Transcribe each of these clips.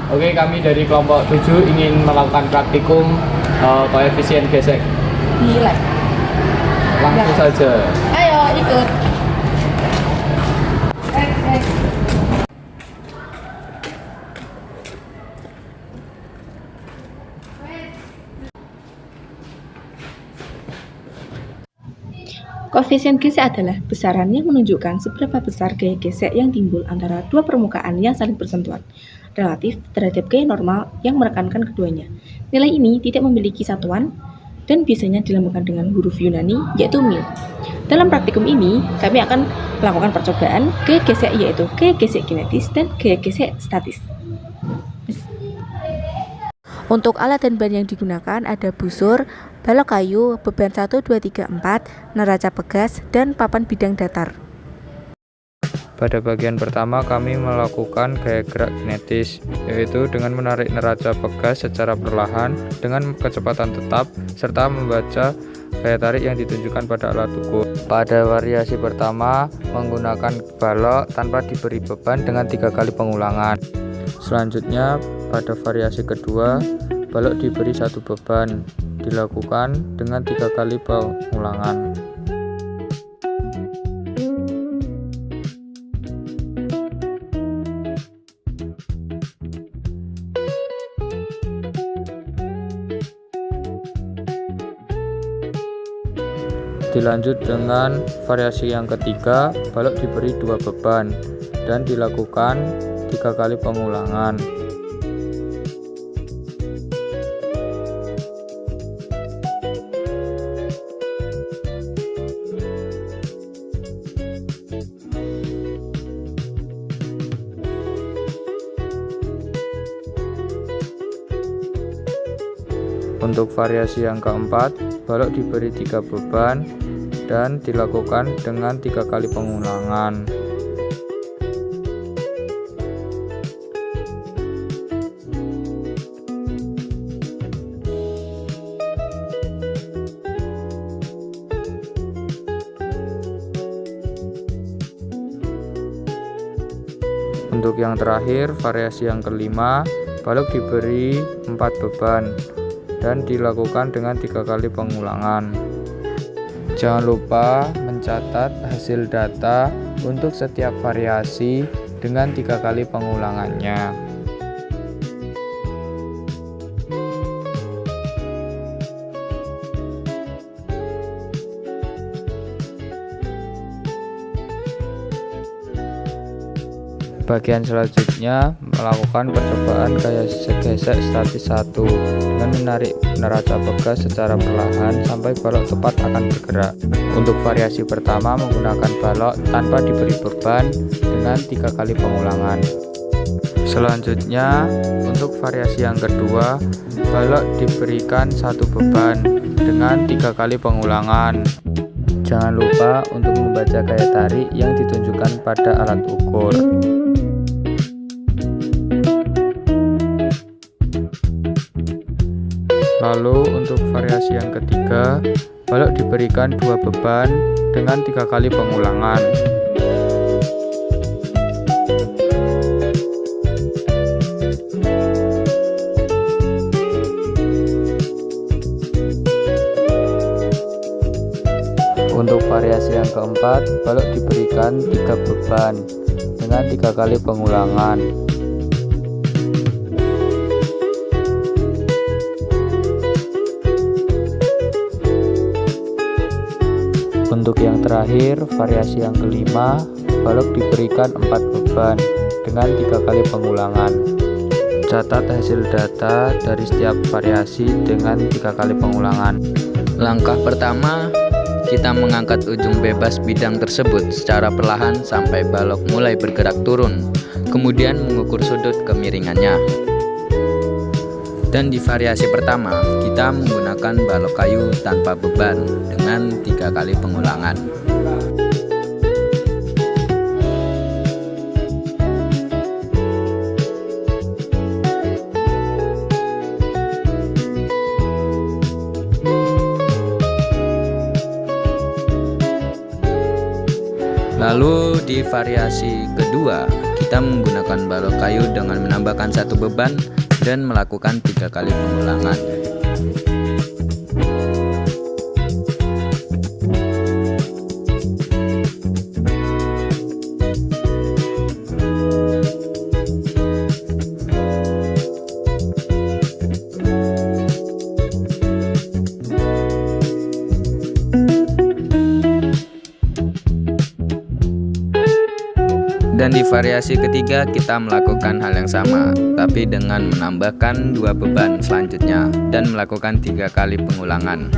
Oke, kami dari kelompok 7 ingin melakukan praktikum koefisien gesek. Di lab. Langsung saja. Ayo ikut. Koefisien gesek adalah besaran yang menunjukkan seberapa besar gaya gesek yang timbul antara dua permukaan yang saling bersentuhan, relatif terhadap gaya normal yang menekankan keduanya. Nilai ini tidak memiliki satuan dan biasanya dilambangkan dengan huruf Yunani, yaitu mu. Dalam praktikum ini, kami akan melakukan percobaan gaya gesek, yaitu gaya gesek kinetis dan gaya gesek statis. Untuk alat dan bahan yang digunakan ada busur, balok kayu, beban 1, 2, 3, 4, neraca pegas, dan papan bidang datar. Pada bagian pertama kami melakukan gaya gerak kinetis, yaitu dengan menarik neraca pegas secara perlahan dengan kecepatan tetap serta membaca gaya tarik yang ditunjukkan pada alat ukur. Pada variasi pertama menggunakan balok tanpa diberi beban dengan 3 kali pengulangan. Selanjutnya pada variasi kedua balok diberi 1 beban, dilakukan dengan 3 kali pengulangan. Dilanjut dengan variasi yang ketiga, balok diberi 2 beban dan dilakukan 3 kali pengulangan. Untuk variasi yang keempat, balok diberi 3 beban dan dilakukan dengan 3 kali pengulangan. Untuk yang terakhir, variasi yang kelima, balok diberi 4 beban dan dilakukan dengan 3 kali pengulangan. Jangan lupa mencatat hasil data untuk setiap variasi dengan 3 kali pengulangannya. Bagian selanjutnya melakukan percobaan gaya gesek statis 1 dengan menarik neraca pegas secara perlahan sampai balok tepat akan bergerak. Untuk variasi pertama menggunakan balok tanpa diberi beban dengan 3 kali pengulangan. Selanjutnya untuk variasi yang kedua, balok diberikan 1 beban dengan 3 kali pengulangan. Jangan lupa untuk membaca gaya tarik yang ditunjukkan pada alat ukur. Lalu untuk variasi yang ketiga, balok diberikan 2 beban dengan 3 kali pengulangan. Untuk variasi yang keempat, balok diberikan 3 beban dengan 3 kali pengulangan. Untuk yang terakhir, variasi yang kelima, balok diberikan 4 beban dengan 3 kali pengulangan. Catat hasil data dari setiap variasi dengan 3 kali pengulangan. Langkah pertama, kita mengangkat ujung bebas bidang tersebut secara perlahan sampai balok mulai bergerak turun, kemudian mengukur sudut kemiringannya. Dan di variasi pertama, kita menggunakan balok kayu tanpa beban dengan 3 kali pengulangan. Lalu di variasi kedua, kita menggunakan balok kayu dengan menambahkan satu beban dan melakukan 3 kali pengulangan. Dan di variasi ketiga kita melakukan hal yang sama, tapi dengan menambahkan 2 beban selanjutnya dan melakukan 3 kali pengulangan.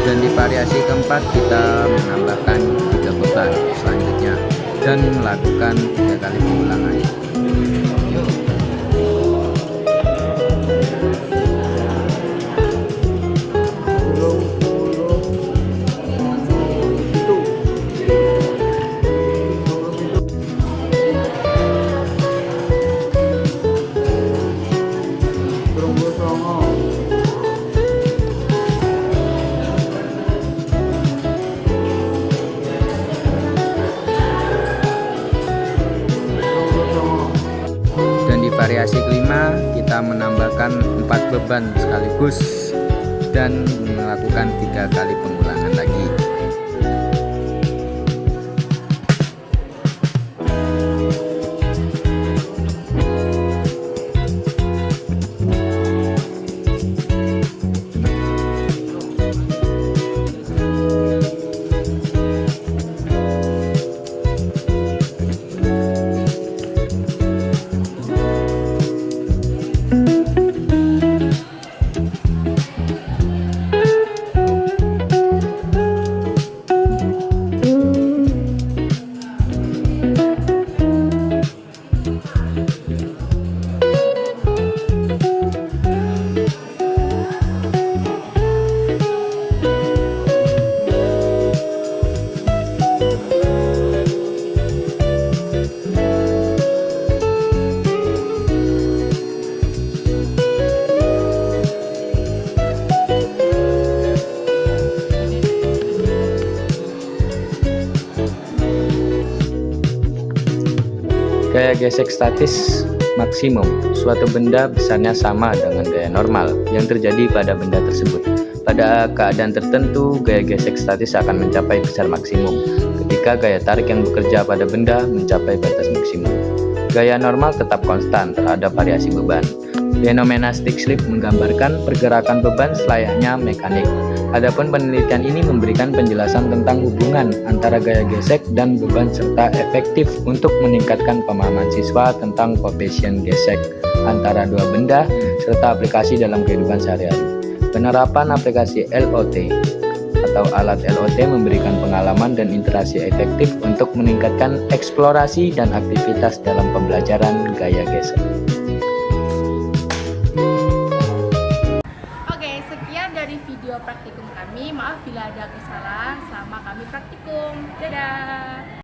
Dan di variasi keempat kita menambahkan 3 beban selanjutnya dan melakukan 3 kali pengulangan. Variasi kelima kita menambahkan 4 beban sekaligus dan melakukan 3 kali pengulangan lagi. Gaya gesek statis maksimum, suatu benda besarnya sama dengan gaya normal yang terjadi pada benda tersebut. Pada keadaan tertentu, gaya gesek statis akan mencapai besar maksimum ketika gaya tarik yang bekerja pada benda mencapai batas maksimum. Gaya normal tetap konstan terhadap variasi beban. Fenomena stick slip menggambarkan pergerakan beban selayaknya mekanik. Adapun penelitian ini memberikan penjelasan tentang hubungan antara gaya gesek dan beban serta efektif untuk meningkatkan pemahaman siswa tentang koefisien gesek antara dua benda serta aplikasi dalam kehidupan sehari-hari. Penerapan aplikasi LOT atau alat LOT memberikan pengalaman dan interaksi efektif untuk meningkatkan eksplorasi dan aktivitas dalam pembelajaran gaya gesek. Dari video praktikum kami, maaf bila ada kesalahan selama kami praktikum. Dadah!